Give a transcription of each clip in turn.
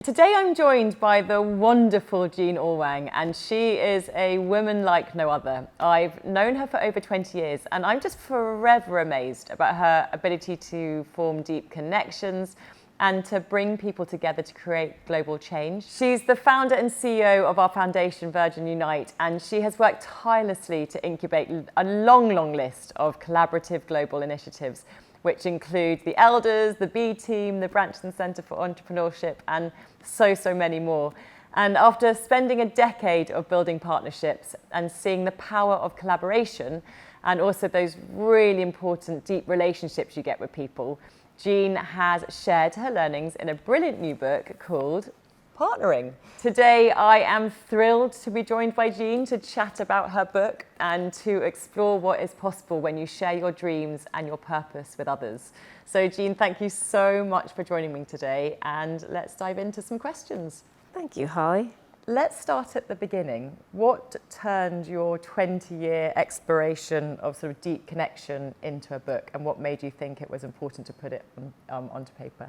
Today I'm joined by the wonderful Jean Oelwang, and she is a woman like no other. I've known her for over 20 years and I'm just forever amazed about her ability to form deep connections and to bring people together to create global change. She's the founder and CEO of our foundation, Virgin Unite, and she has worked tirelessly to incubate a long list of collaborative global initiatives, which include the Elders, the B Team, the Branson Centre for Entrepreneurship, and so many more. And after spending a decade of building partnerships and seeing the power of collaboration and also those really important deep relationships you get with people, Jean has shared her learnings in a brilliant new book called Partnering. Today, I am thrilled to be joined by Jean to chat about her book and to explore what is possible when you share your dreams and your purpose with others. So Jean, thank you so much for joining me today, and let's dive into some questions. Thank you, Holly. Let's start at the beginning. What turned your 20-year exploration of sort of deep connection into a book, and what made you think it was important to put it onto paper?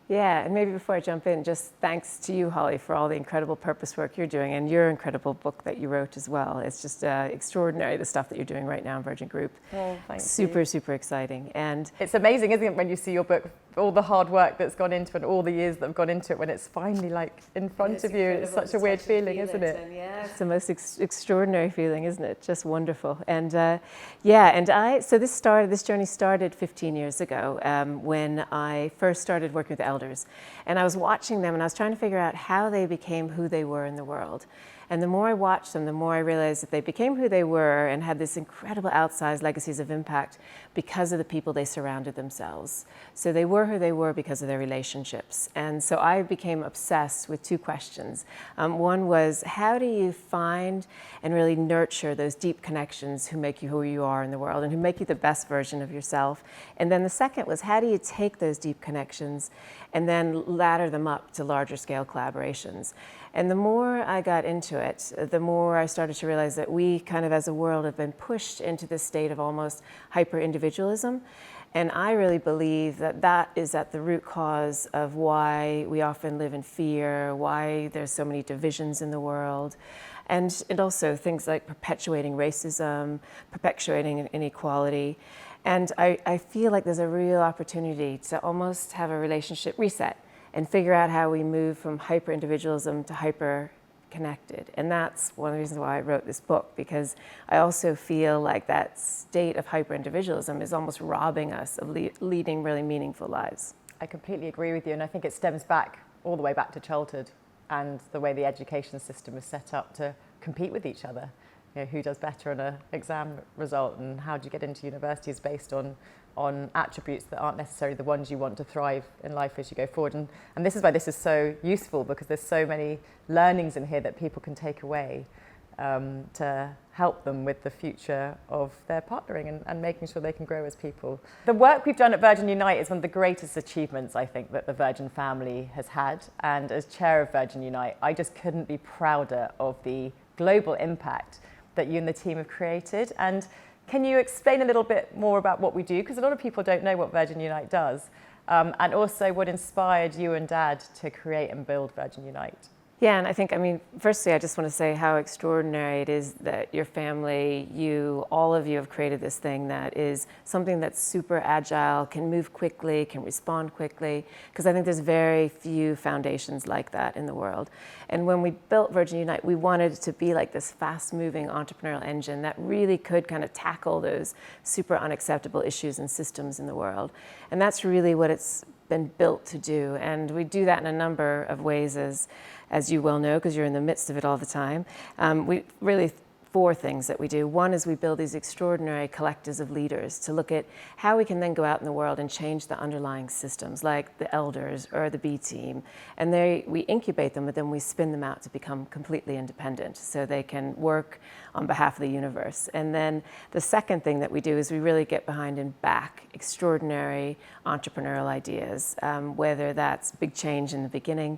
Yeah, and maybe before I jump in, just thanks to you, Holly, for all the incredible purpose work you're doing and your incredible book that you wrote as well. It's just extraordinary, the stuff that you're doing right now in Virgin Group. Oh, thank you. Super exciting. And it's amazing, isn't it, when you see your book, all the hard work that's gone into it and all the years that have gone into it, when it's finally like in front of you. It's such a weird feeling, isn't it? And yeah, it's the most extraordinary feeling, isn't it? Just wonderful. And so this journey started 15 years ago when I first started working with the Elders. And I was watching them and I was trying to figure out how they became who they were in the world. And the more I watched them, the more I realized that they became who they were and had this incredible outsized legacies of impact because of the people they surrounded themselves. So they were who they were because of their relationships. And so I became obsessed with two questions. One was, how do you find and really nurture those deep connections who make you who you are in the world and who make you the best version of yourself? And then the second was, how do you take those deep connections and then ladder them up to larger scale collaborations? And the more I got into it, the more I started to realize that we kind of as a world have been pushed into this state of almost hyper-individualism. And I really believe that that is at the root cause of why we often live in fear, why there's so many divisions in the world, and also things like perpetuating racism, perpetuating inequality. And I feel like there's a real opportunity to almost have a relationship reset and figure out how we move from hyper-individualism to hyper-connected. And that's one of the reasons why I wrote this book, because I also feel like that state of hyper-individualism is almost robbing us of leading really meaningful lives. I completely agree with you, and I think it stems back all the way back to childhood and the way the education system is set up to compete with each other. You know, who does better on an exam result, and how do you get into universities based on attributes that aren't necessarily the ones you want to thrive in life as you go forward. And this is why this is so useful, because there's so many learnings in here that people can take away to help them with the future of their partnering and making sure they can grow as people. The work we've done at Virgin Unite is one of the greatest achievements, I think, that the Virgin family has had. And as chair of Virgin Unite, I just couldn't be prouder of the global impact that you and the team have created. And can you explain a little bit more about what we do? Because a lot of people don't know what Virgin Unite does, and also what inspired you and Dad to create and build Virgin Unite. Yeah, and I think, firstly, I just want to say how extraordinary it is that your family, all of you have created this thing that is something that's super agile, can move quickly, can respond quickly, because I think there's very few foundations like that in the world. And when we built Virgin Unite, we wanted it to be like this fast-moving entrepreneurial engine that really could kind of tackle those super unacceptable issues and systems in the world. And that's really what it's been built to do. And we do that in a number of ways, as you well know, because you're in the midst of it all the time. We really four things that we do. One is we build these extraordinary collectives of leaders to look at how we can then go out in the world and change the underlying systems, like the Elders or the B Team. And we incubate them, but then we spin them out to become completely independent so they can work on behalf of the universe. And then the second thing that we do is we really get behind and back extraordinary entrepreneurial ideas, whether that's big change in the beginning,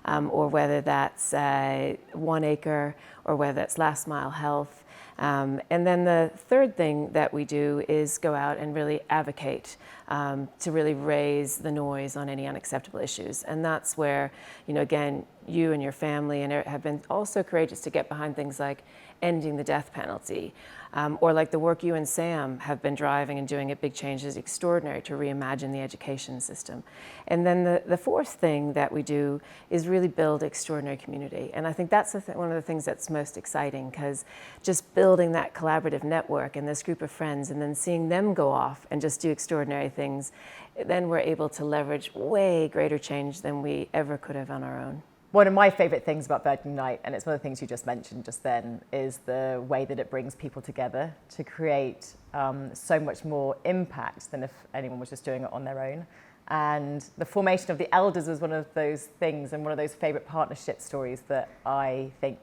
or whether that's 1 acre, or whether it's last mile health, And then the third thing that we do is go out and really advocate to really raise the noise on any unacceptable issues. And that's where, again, you and your family and have been also courageous to get behind things like ending the death penalty, or like the work you and Sam have been driving and doing at Big Change is extraordinary to reimagine the education system. And then the fourth thing that we do is really build extraordinary community. And I think that's one of the things that's most exciting, because just building that collaborative network and this group of friends and then seeing them go off and just do extraordinary things, then we're able to leverage way greater change than we ever could have on our own. One of my favourite things about Virgin Unite, and it's one of the things you just mentioned just then, is the way that it brings people together to create so much more impact than if anyone was just doing it on their own. And the formation of the Elders was one of those things and one of those favourite partnership stories that I think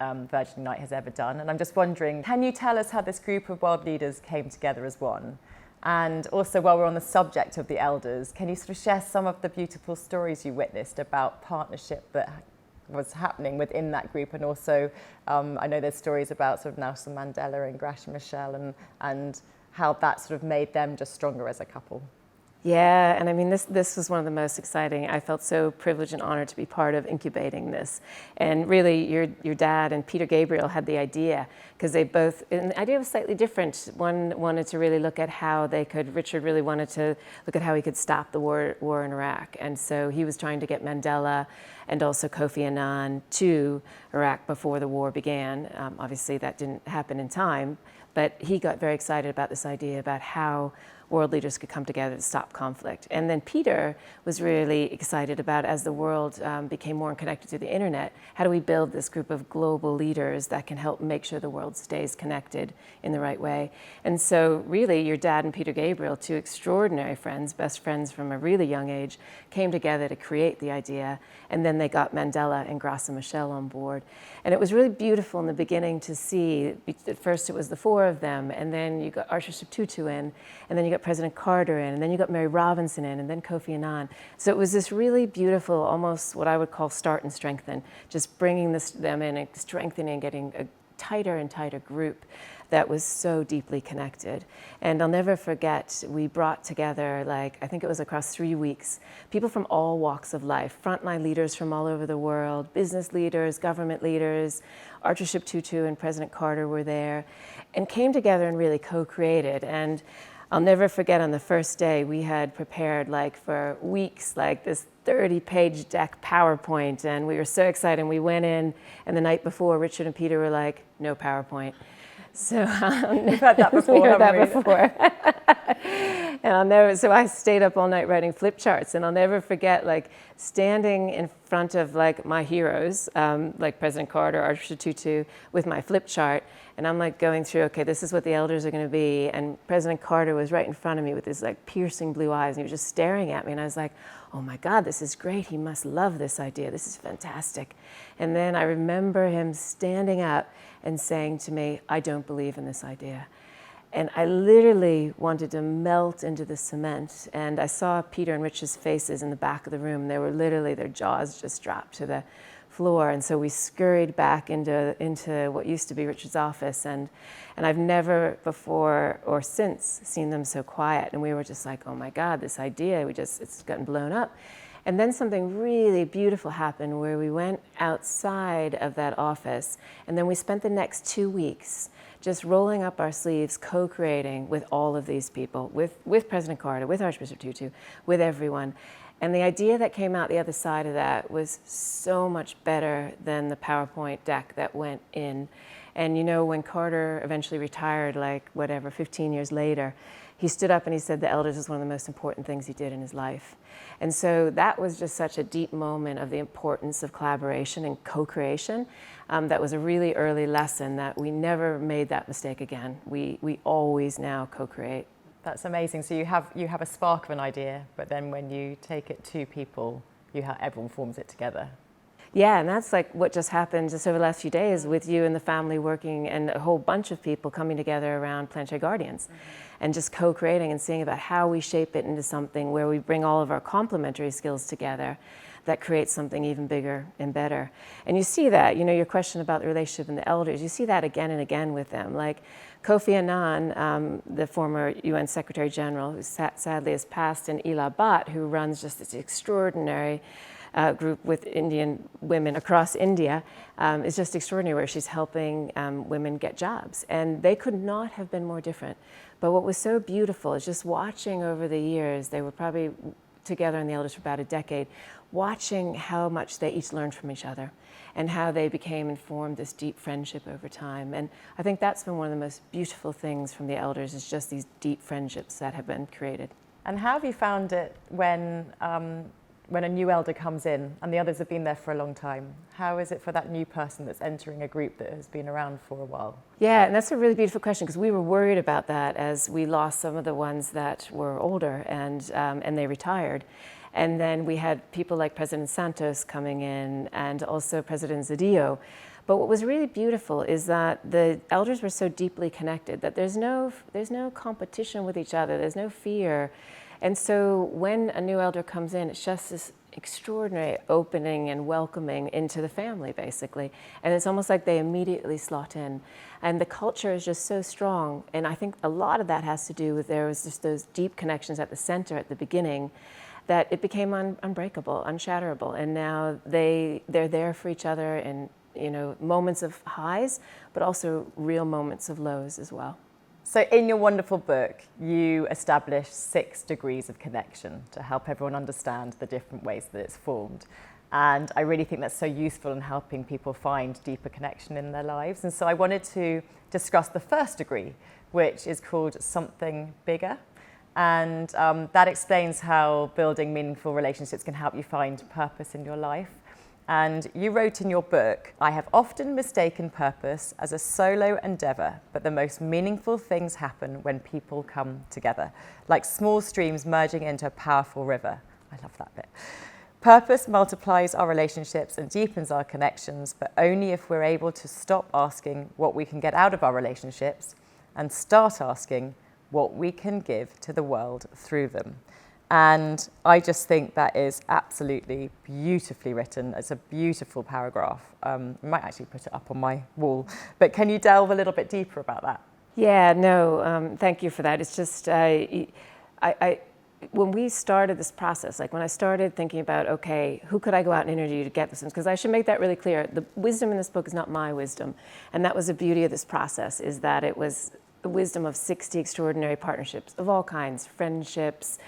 Virgin Unite has ever done. And I'm just wondering, can you tell us how this group of world leaders came together as one? And also, while we're on the subject of the Elders, can you sort of share some of the beautiful stories you witnessed about partnership that was happening within that group? And also, I know there's stories about sort of Nelson Mandela and Graça Machel and how that sort of made them just stronger as a couple. Yeah, and I mean, this was one of the most exciting. I felt so privileged and honored to be part of incubating this. And really, your dad and Peter Gabriel had the idea, because they both, and the idea was slightly different. One wanted to really look at how they could, Richard really wanted to look at how he could stop the war in Iraq. And so he was trying to get Mandela and also Kofi Annan to Iraq before the war began. Obviously, that didn't happen in time, but he got very excited about this idea about how world leaders could come together to stop conflict. And then Peter was really excited about, as the world became more connected to the internet, how do we build this group of global leaders that can help make sure the world stays connected in the right way. And so really, your dad and Peter Gabriel, two extraordinary friends, best friends from a really young age, came together to create the idea. And then they got Mandela and Graça Machel on board. And it was really beautiful in the beginning to see. At first it was the four of them, and then you got Archbishop Tutu in, and then you got President Carter in, and then you got Mary Robinson in, and then Kofi Annan. So it was this really beautiful, almost what I would call start and strengthen, just bringing them in and strengthening, getting a tighter and tighter group that was so deeply connected. And I'll never forget, we brought together, I think it was across 3 weeks, people from all walks of life, frontline leaders from all over the world, business leaders, government leaders. Archbishop Tutu and President Carter were there, and came together and really co-created. And I'll never forget, on the first day, we had prepared for weeks, this 30-page deck PowerPoint, and we were so excited. And we went in, and the night before, Richard and Peter were like, no PowerPoint. So we've had that before. We heard that before. And so I stayed up all night writing flip charts, and I'll never forget standing in front of my heroes, like President Carter, Archbishop Tutu, with my flip chart, and I'm going through, okay, this is what the Elders are going to be, and President Carter was right in front of me with his piercing blue eyes, and he was just staring at me, and I was like, oh my God, this is great. He must love this idea. This is fantastic. And then I remember him standing up and saying to me, I don't believe in this idea. And I literally wanted to melt into the cement. And I saw Peter and Rich's faces in the back of the room. They were literally, their jaws just dropped to the floor. And so we scurried back into what used to be Richard's office. And I've never before or since seen them so quiet. And we were just like, oh my God, this idea, it's gotten blown up. And then something really beautiful happened where we went outside of that office, and then we spent the next 2 weeks just rolling up our sleeves, co-creating with all of these people, with President Carter, with Archbishop Tutu, with everyone. And the idea that came out the other side of that was so much better than the PowerPoint deck that went in. And when Carter eventually retired, 15 years later, he stood up and he said the Elders was one of the most important things he did in his life. And so that was just such a deep moment of the importance of collaboration and co-creation. That was a really early lesson that we never made that mistake again. We always now co-create. That's amazing. So you have a spark of an idea, but then when you take it to people, everyone forms it together. Yeah, and that's what just happened just over the last few days with you and the family working, and a whole bunch of people coming together around Planetary Guardians, and just co-creating and seeing about how we shape it into something where we bring all of our complementary skills together that creates something even bigger and better. And you see that, your question about the relationship and the elders, you see that again and again with them. Like Kofi Annan, the former UN Secretary General, who sadly has passed, and Ela Bhatt, who runs just this extraordinary group with Indian women across India, is just extraordinary, where she's helping women get jobs. And they could not have been more different. But what was so beautiful is just watching over the years, they were probably together in the elders for about a decade, watching how much they each learned from each other and how they became and formed this deep friendship over time. And I think that's been one of the most beautiful things from the elders, is just these deep friendships that have been created. And how have you found it when a new elder comes in and the others have been there for a long time? How is it for that new person that's entering a group that has been around for a while? Yeah, and that's a really beautiful question, because we were worried about that as we lost some of the ones that were older and they retired. And then we had people like President Santos coming in, and also President Zedillo. But what was really beautiful is that the elders were so deeply connected that there's no competition with each other, there's no fear. And so when a new elder comes in, it's just this extraordinary opening and welcoming into the family, basically. And it's almost like they immediately slot in. And the culture is just so strong. And I think a lot of that has to do with, there was just those deep connections at the center at the beginning, that it became unbreakable, unshatterable. And now they're there for each other in moments of highs, but also real moments of lows as well. So in your wonderful book, you establish 6 degrees of connection to help everyone understand the different ways that it's formed. And I really think that's so useful in helping people find deeper connection in their lives. And so I wanted to discuss the first degree, which is called something bigger. And that explains how building meaningful relationships can help you find purpose in your life. And you wrote in your book, "I have often mistaken purpose as a solo endeavor, but the most meaningful things happen when people come together, like small streams merging into a powerful river." I love that bit. "Purpose multiplies our relationships and deepens our connections, but only if we're able to stop asking what we can get out of our relationships and start asking what we can give to the world through them." And I just think that is absolutely beautifully written. It's a beautiful paragraph. I might actually put it up on my wall. But can you delve a little bit deeper about that? Yeah, no, thank you for that. It's just, when we started this process, like when I started thinking about, okay, who could I go out and interview to get this? Because I should make that really clear. The wisdom in this book is not my wisdom. And that was the beauty of this process, is that it was the wisdom of 60 extraordinary partnerships of all kinds, friendships,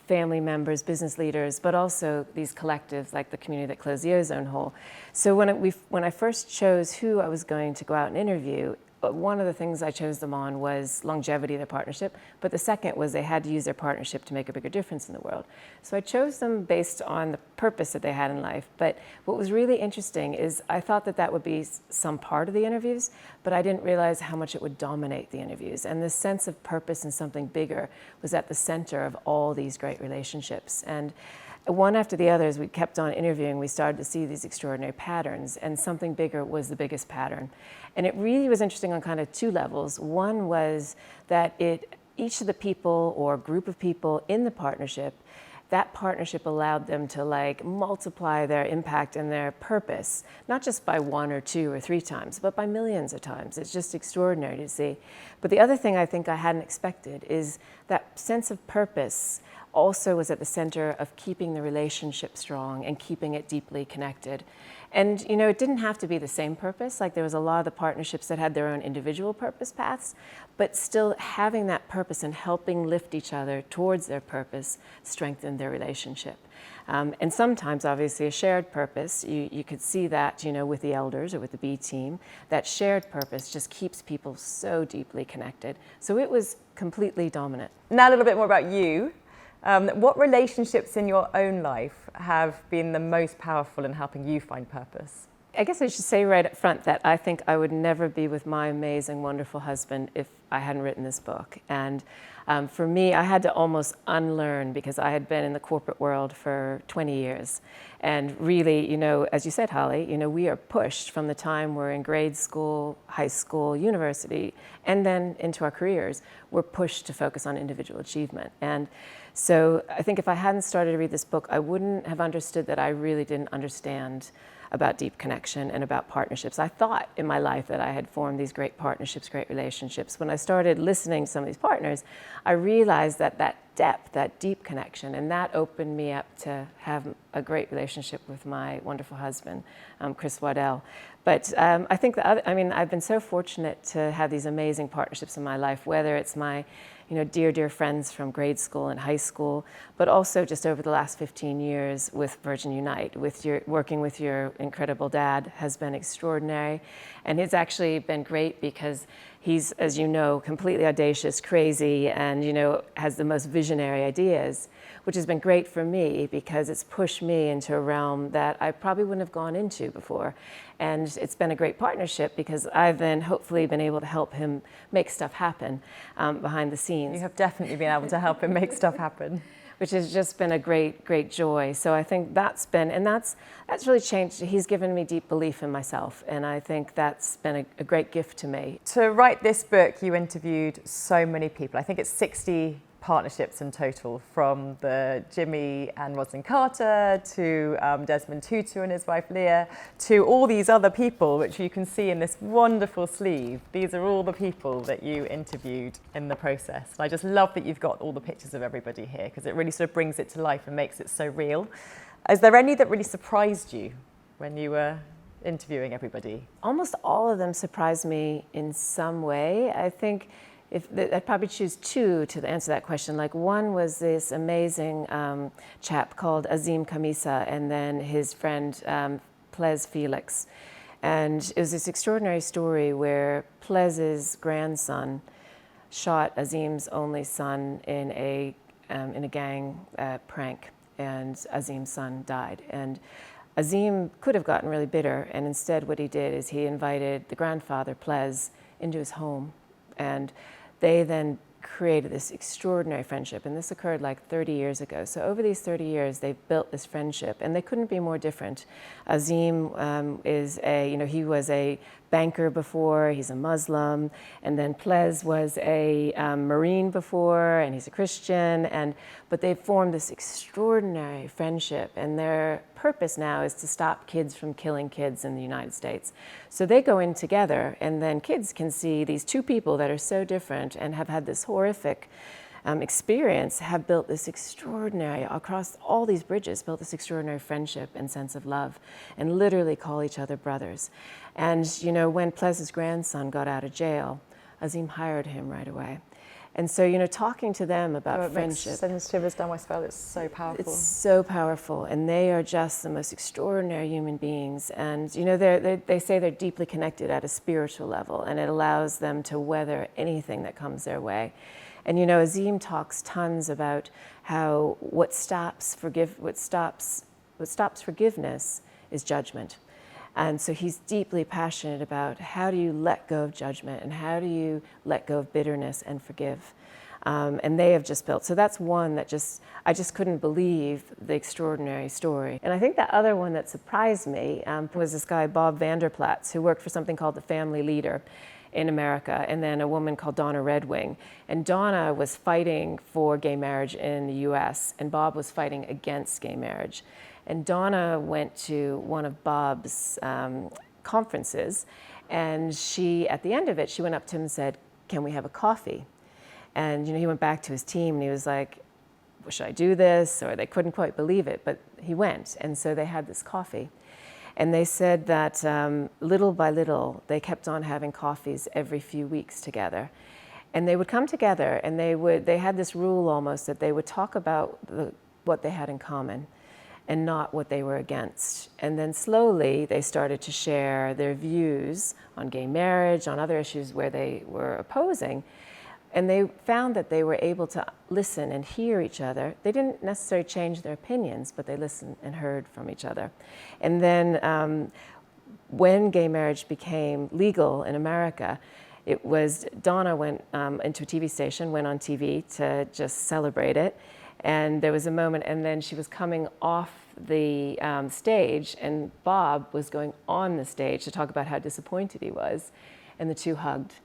family members, business leaders, but also these collectives like the community that closed the ozone hole. So when I first chose who I was going to go out and interview, one of the things I chose them on was longevity of their partnership, but the second was they had to use their partnership to make a bigger difference in the world. So I chose them based on the purpose that they had in life. But what was really interesting is I thought that would be some part of the interviews, but I didn't realize how much it would dominate the interviews. And this sense of purpose and something bigger was at the center of all these great relationships. And one after the other, as we kept on interviewing, we started to see these extraordinary patterns, and something bigger was the biggest pattern. And it really was interesting on kind of 2 levels. One was that each of the people or group of people in the partnership, that partnership allowed them to multiply their impact and their purpose, not just by 1 or 2 or 3 times, but by millions of times. It's just extraordinary to see. But the other thing I think I hadn't expected is that sense of purpose also was at the center of keeping the relationship strong and keeping it deeply connected. And it didn't have to be the same purpose. Like there was a lot of the partnerships that had their own individual purpose paths, but still having that purpose and helping lift each other towards their purpose strengthened their relationship. And sometimes, obviously, a shared purpose, you could see that, with the elders or with the B team, that shared purpose just keeps people so deeply connected. So it was completely dominant. Now a little bit more about you. What relationships in your own life have been the most powerful in helping you find purpose? I guess I should say right up front that I think I would never be with my amazing, wonderful husband if I hadn't written this book. And for me, I had to almost unlearn, because I had been in the corporate world for 20 years. And really, as you said, Holly, we are pushed from the time we're in grade school, high school, university, and then into our careers. We're pushed to focus on individual achievement. And so I think if I hadn't started to read this book, I wouldn't have understood that I really didn't understand about deep connection and about partnerships. I thought in my life that I had formed these great partnerships, great relationships. When I started listening to some of these partners, I realized that depth, that deep connection, and that opened me up to have a great relationship with my wonderful husband, Chris Waddell. But I think I've been so fortunate to have these amazing partnerships in my life, whether it's my dear, dear friends from grade school and high school, but also just over the last 15 years with Virgin Unite, working with your incredible dad has been extraordinary. And it's actually been great because he's, as you know, completely audacious, crazy, and has the most visionary ideas, which has been great for me because it's pushed me into a realm that I probably wouldn't have gone into before. And it's been a great partnership because I've then hopefully been able to help him make stuff happen behind the scenes. You have definitely been able to help him make stuff happen. Which has just been a great, great joy. So I think that's really changed. He's given me deep belief in myself, and I think that's been a great gift to me. To write this book, you interviewed so many people. I think it's 60 partnerships in total, from the Jimmy and Rosalynn Carter to Desmond Tutu and his wife Leah, to all these other people, which you can see in this wonderful sleeve. These are all the people that you interviewed in the process. And I just love that you've got all the pictures of everybody here, because it really sort of brings it to life and makes it so real. Is there any that really surprised you when you were interviewing everybody? Almost all of them surprised me in some way. I think I'd probably choose two to answer that question. Like, one was this amazing chap called Azim Khamisa, and then his friend Plez Felix. And it was this extraordinary story where Plez's grandson shot Azim's only son in a gang prank, and Azim's son died. And Azim could have gotten really bitter, and instead what he did is he invited the grandfather, Plez, into his home. And they then created this extraordinary friendship, and this occurred like 30 years ago. So over these 30 years, they've built this friendship, and they couldn't be more different. Azim he was a banker before, he's a Muslim, and then Plez was a Marine before, and he's a Christian, but they've formed this extraordinary friendship, and their purpose now is to stop kids from killing kids in the United States. So they go in together, and then kids can see these two people that are so different and have had this horrific experience, have built this extraordinary, across all these bridges, built this extraordinary friendship and sense of love, and literally call each other brothers. And when Plez's grandson got out of jail, Azim hired him right away. And so, talking to them about friendship. Sends shivers down my spine. It's so powerful. It's so powerful, and they are just the most extraordinary human beings. And they say they're deeply connected at a spiritual level, and it allows them to weather anything that comes their way. And Azim talks tons about how what stops forgiveness is judgment. And so he's deeply passionate about how do you let go of judgment and how do you let go of bitterness and forgive. And they have just built. So that's one that I just couldn't believe the extraordinary story. And I think the other one that surprised me was this guy, Bob Vanderplatz, who worked for something called the Family Leader in America, and then a woman called Donna Redwing. And Donna was fighting for gay marriage in the US, and Bob was fighting against gay marriage. And Donna went to one of Bob's conferences, and at the end of it, she went up to him and said, "Can we have a coffee?" And he went back to his team, and he was like, well, should I do this? Or they couldn't quite believe it, but he went. And so they had this coffee. And they said that little by little, they kept on having coffees every few weeks together. And they would come together, and they had this rule almost that they would talk about what they had in common and not what they were against. And then slowly, they started to share their views on gay marriage, on other issues where they were opposing. And they found that they were able to listen and hear each other. They didn't necessarily change their opinions, but they listened and heard from each other. And then when gay marriage became legal in America, it was Donna went into a TV station, went on TV to just celebrate it. And there was a moment, and then she was coming off the stage, and Bob was going on the stage to talk about how disappointed he was, and the two hugged.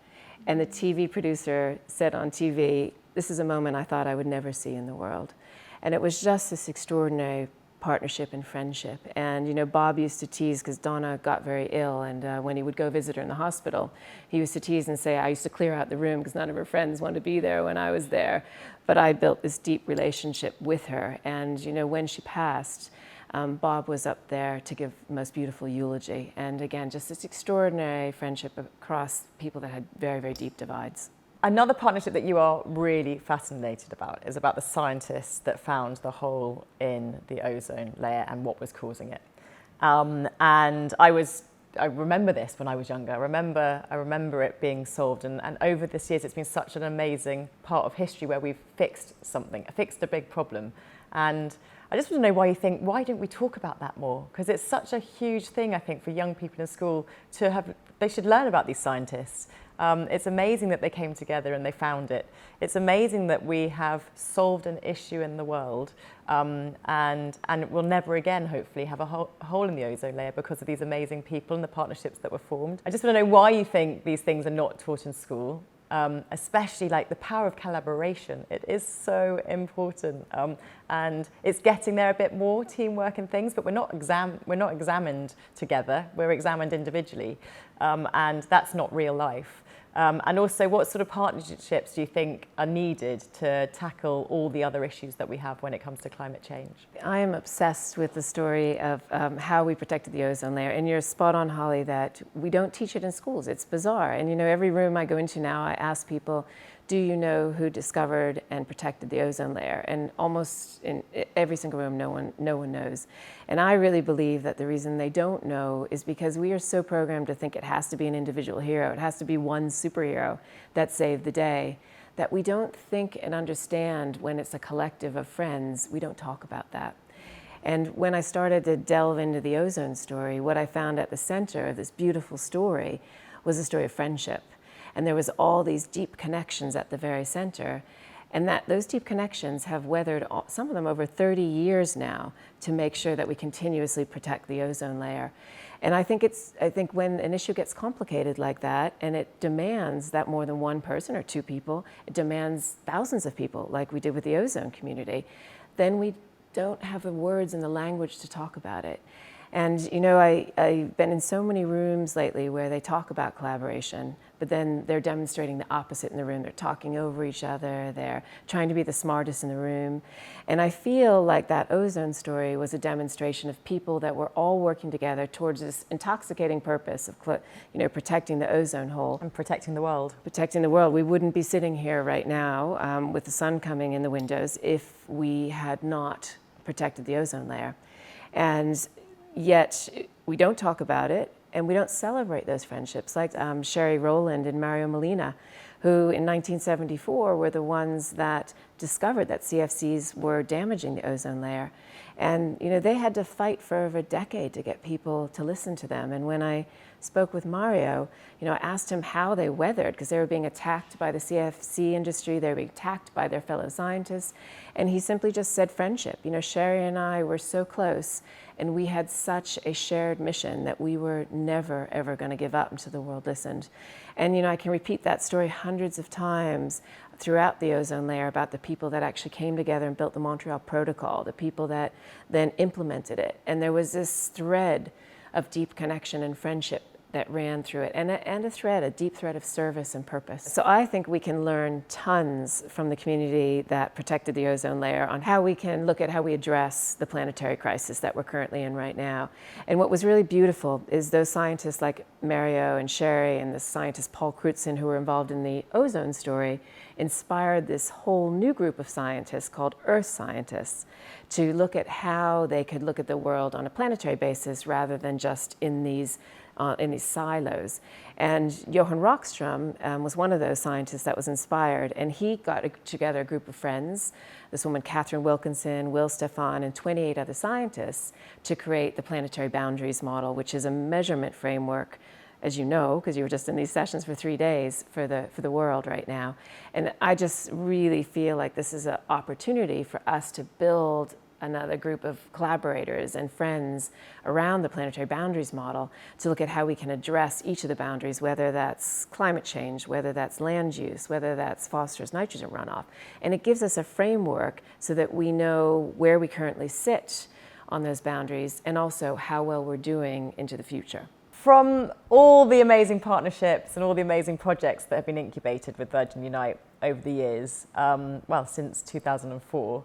And the TV producer said on TV, "This is a moment I thought I would never see in the world." And it was just this extraordinary partnership and friendship. And, you know, Bob used to tease, because Donna got very ill, and when he would go visit her in the hospital, he used to tease and say, "I used to clear out the room because none of her friends wanted to be there when I was there. But I built this deep relationship with her." And, you know, when she passed, Bob was up there to give the most beautiful eulogy. And again, just this extraordinary friendship across people that had very, very deep divides. Another partnership that you are really fascinated about is about the scientists that found the hole in the ozone layer and what was causing it. And I remember this when I was younger. I remember it being solved, and over this years it's been such an amazing part of history where we've fixed something, fixed a big problem. And I just want to know why don't we talk about that more? Because it's such a huge thing, I think, for young people in school to have. They should learn about these scientists. It's amazing that they came together and they found it. It's amazing that we have solved an issue in the world, and we'll never again, hopefully, have a hole in the ozone layer because of these amazing people and the partnerships that were formed. I just want to know why you think these things are not taught in school, especially like the power of collaboration. It is so important, and it's getting there a bit more, teamwork and things, but we're not examined together, we're examined individually, and that's not real life. And also, what sort of partnerships do you think are needed to tackle all the other issues that we have when it comes to climate change? I am obsessed with the story of how we protected the ozone layer. And you're spot on, Holly, that we don't teach it in schools. It's bizarre. And you know, every room I go into now, I ask people, do you know who discovered and protected the ozone layer? And almost in every single room, no one knows. And I really believe that the reason they don't know is because we are so programmed to think it has to be an individual hero, it has to be one superhero that saved the day, that we don't think and understand when it's a collective of friends. We don't talk about that. And when I started to delve into the ozone story, what I found at the center of this beautiful story was a story of friendship. And there was all these deep connections at the very center, and that those deep connections have weathered some of them over 30 years now to make sure that we continuously protect the ozone layer. And I think when an issue gets complicated like that, and it demands that more than one person or two people, it demands thousands of people, like we did with the ozone community, then we don't have the words and the language to talk about it. And you know, I've been in so many rooms lately where they talk about collaboration, but then they're demonstrating the opposite in the room. They're talking over each other, they're trying to be the smartest in the room. And I feel like that ozone story was a demonstration of people that were all working together towards this intoxicating purpose of, you know, protecting the ozone hole. And protecting the world. Protecting the world. We wouldn't be sitting here right now with the sun coming in the windows if we had not protected the ozone layer. And yet we don't talk about it, and we don't celebrate those friendships, like Sherry Rowland and Mario Molina, who in 1974 were the ones that discovered that CFCs were damaging the ozone layer. And you know, they had to fight for over a decade to get people to listen to them. And when I spoke with Mario, you know, I asked him how they weathered, because they were being attacked by the CFC industry, they were being attacked by their fellow scientists, and he simply just said friendship. You know, Sherry and I were so close, and we had such a shared mission that we were never, ever going to give up until the world listened. And you know, I can repeat that story hundreds of times throughout the ozone layer about the people that actually came together and built the Montreal Protocol, the people that then implemented it. And there was this thread of deep connection and friendship that ran through it, and a deep thread of service and purpose. So I think we can learn tons from the community that protected the ozone layer on how we can look at how we address the planetary crisis that we're currently in right now. And what was really beautiful is those scientists like Mario and Sherry and the scientist Paul Crutzen, who were involved in the ozone story, inspired this whole new group of scientists called Earth scientists to look at how they could look at the world on a planetary basis rather than just in these in these silos. And Johan Rockström was one of those scientists that was inspired, and he got together a group of friends, this woman Catherine Wilkinson, Will Stefan, and 28 other scientists to create the planetary boundaries model, which is a measurement framework, as you know, because you were just in these sessions for 3 days for the world right now. And I just really feel like this is an opportunity for us to build another group of collaborators and friends around the planetary boundaries model to look at how we can address each of the boundaries, whether that's climate change, whether that's land use, whether that's phosphorus nitrogen runoff. And it gives us a framework so that we know where we currently sit on those boundaries and also how well we're doing into the future. From all the amazing partnerships and all the amazing projects that have been incubated with Virgin Unite over the years, well, since 2004,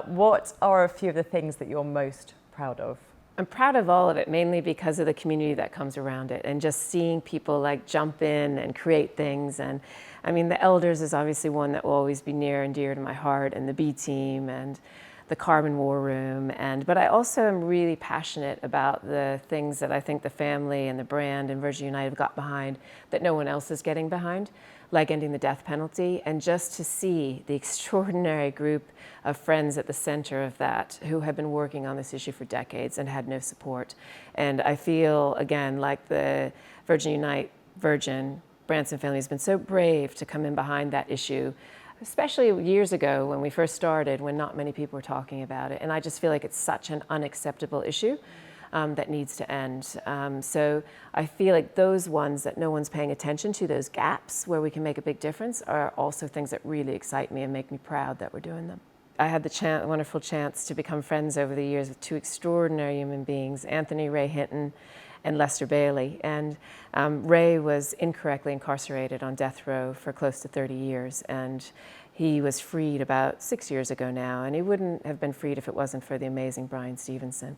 what are a few of the things that you're most proud of? I'm proud of all of it, mainly because of the community that comes around it and just seeing people like jump in and create things. And I mean, the elders is obviously one that will always be near and dear to my heart, and the B team and the Carbon War Room. But I also am really passionate about the things that I think the family and the brand and Virgin Unite have got behind that no one else is getting behind, like ending the death penalty, and just to see the extraordinary group of friends at the center of that who have been working on this issue for decades and had no support. And I feel, again, like the Virgin Unite Branson family has been so brave to come in behind that issue, especially years ago when we first started, when not many people were talking about it. And I just feel like it's such an unacceptable issue that needs to end. So I feel like those ones that no one's paying attention to, those gaps where we can make a big difference, are also things that really excite me and make me proud that we're doing them. I had the wonderful chance to become friends over the years with two extraordinary human beings, Anthony Ray Hinton and Lester Bailey. And Ray was incorrectly incarcerated on death row for close to 30 years. And he was freed about 6 years ago now. And he wouldn't have been freed if it wasn't for the amazing Brian Stevenson.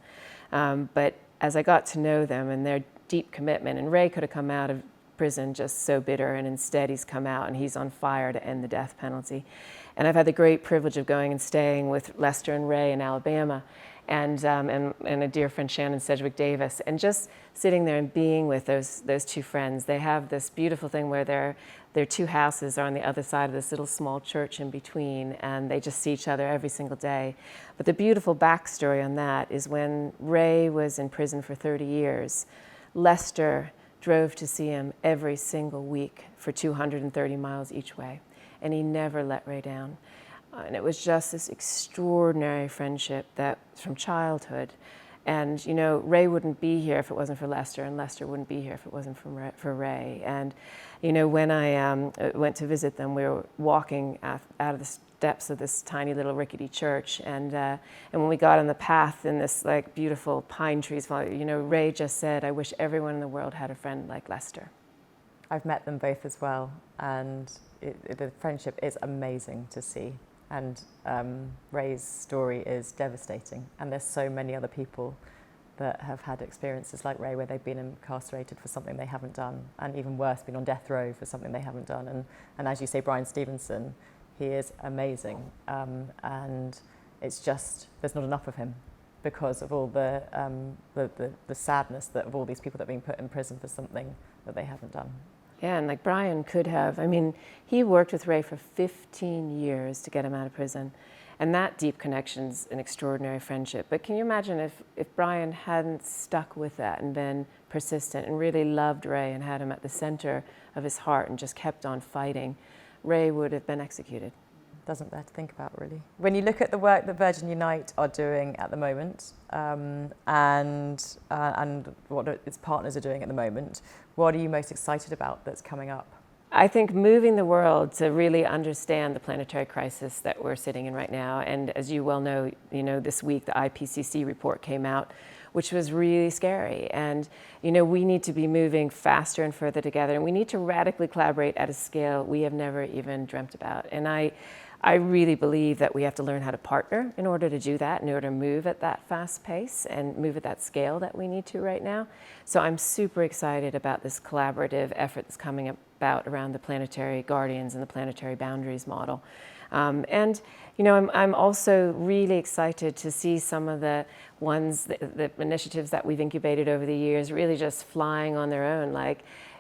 But as I got to know them and their deep commitment, and Ray could have come out of prison just so bitter, and instead he's come out and he's on fire to end the death penalty. And I've had the great privilege of going and staying with Lester and Ray in Alabama, and a dear friend, Shannon Sedgwick Davis, and just sitting there and being with those two friends. They have this beautiful thing where their two houses are on the other side of this little small church in between, and they just see each other every single day. But the beautiful backstory on that is when Ray was in prison for 30 years, Lester drove to see him every single week for 230 miles each way, and he never let Ray down. And it was just this extraordinary friendship that from childhood. And you know, Ray wouldn't be here if it wasn't for Lester, and Lester wouldn't be here if it wasn't for Ray. And you know, when I went to visit them, we were walking out of the steps of this tiny little rickety church, and when we got on the path in this like beautiful pine trees, you know, Ray just said, "I wish everyone in the world had a friend like Lester." I've met them both as well, and the friendship is amazing to see. And Ray's story is devastating, and there's so many other people that have had experiences like Ray where they've been incarcerated for something they haven't done, and even worse, been on death row for something they haven't done. And as you say, Brian Stevenson, he is amazing, and it's just there's not enough of him because of all the sadness that of all these people that are being put in prison for something that they haven't done. Yeah, and like Brian could have, I mean, he worked with Ray for 15 years to get him out of prison. And that deep connection's an extraordinary friendship. But can you imagine if Brian hadn't stuck with that and been persistent and really loved Ray and had him at the center of his heart and just kept on fighting, Ray would have been executed. Doesn't bear to think about, really. When you look at the work that Virgin Unite are doing at the moment, and what its partners are doing at the moment, what are you most excited about that's coming up? I think moving the world to really understand the planetary crisis that we're sitting in right now. And as you well know, this week the IPCC report came out, which was really scary. And we need to be moving faster and further together, and we need to radically collaborate at a scale we have never even dreamt about. And I really believe that we have to learn how to partner in order to do that, in order to move at that fast pace and move at that scale that we need to right now. So I'm super excited about this collaborative effort that's coming up about around the planetary guardians and the planetary boundaries model. And you know, I'm also really excited to see some of the ones, the initiatives that we've incubated over the years really just flying on their own.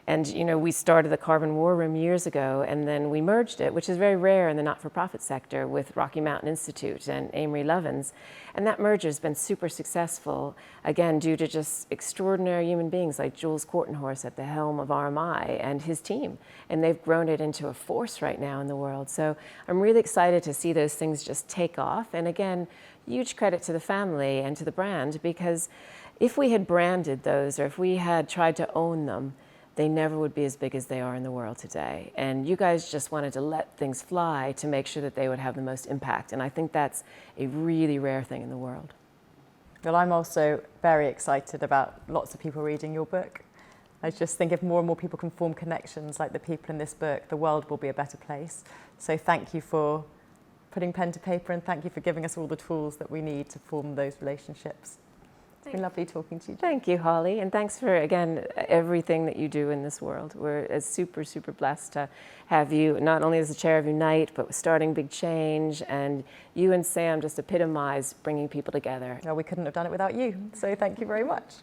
And you know, we started the Carbon War Room years ago, and then we merged it, which is very rare in the not-for-profit sector, with Rocky Mountain Institute and Amory Lovins. And that merger has been super successful, again, due to just extraordinary human beings like Jules Kortenhorst at the helm of RMI and his team. And they've grown it into a force right now in the world. So I'm really excited to see those things just take off. And again, huge credit to the family and to the brand, because if we had branded those, or if we had tried to own them, they never would be as big as they are in the world today. And you guys just wanted to let things fly to make sure that they would have the most impact. And I think that's a really rare thing in the world. Well, I'm also very excited about lots of people reading your book. I just think if more and more people can form connections like the people in this book, the world will be a better place. So thank you for putting pen to paper, and thank you for giving us all the tools that we need to form those relationships. It's been lovely talking to you. Thank you, Holly. And thanks for, again, everything that you do in this world. We're super, super blessed to have you, not only as the chair of Unite, but starting Big Change. And you and Sam just epitomize bringing people together. Well, we couldn't have done it without you. So thank you very much.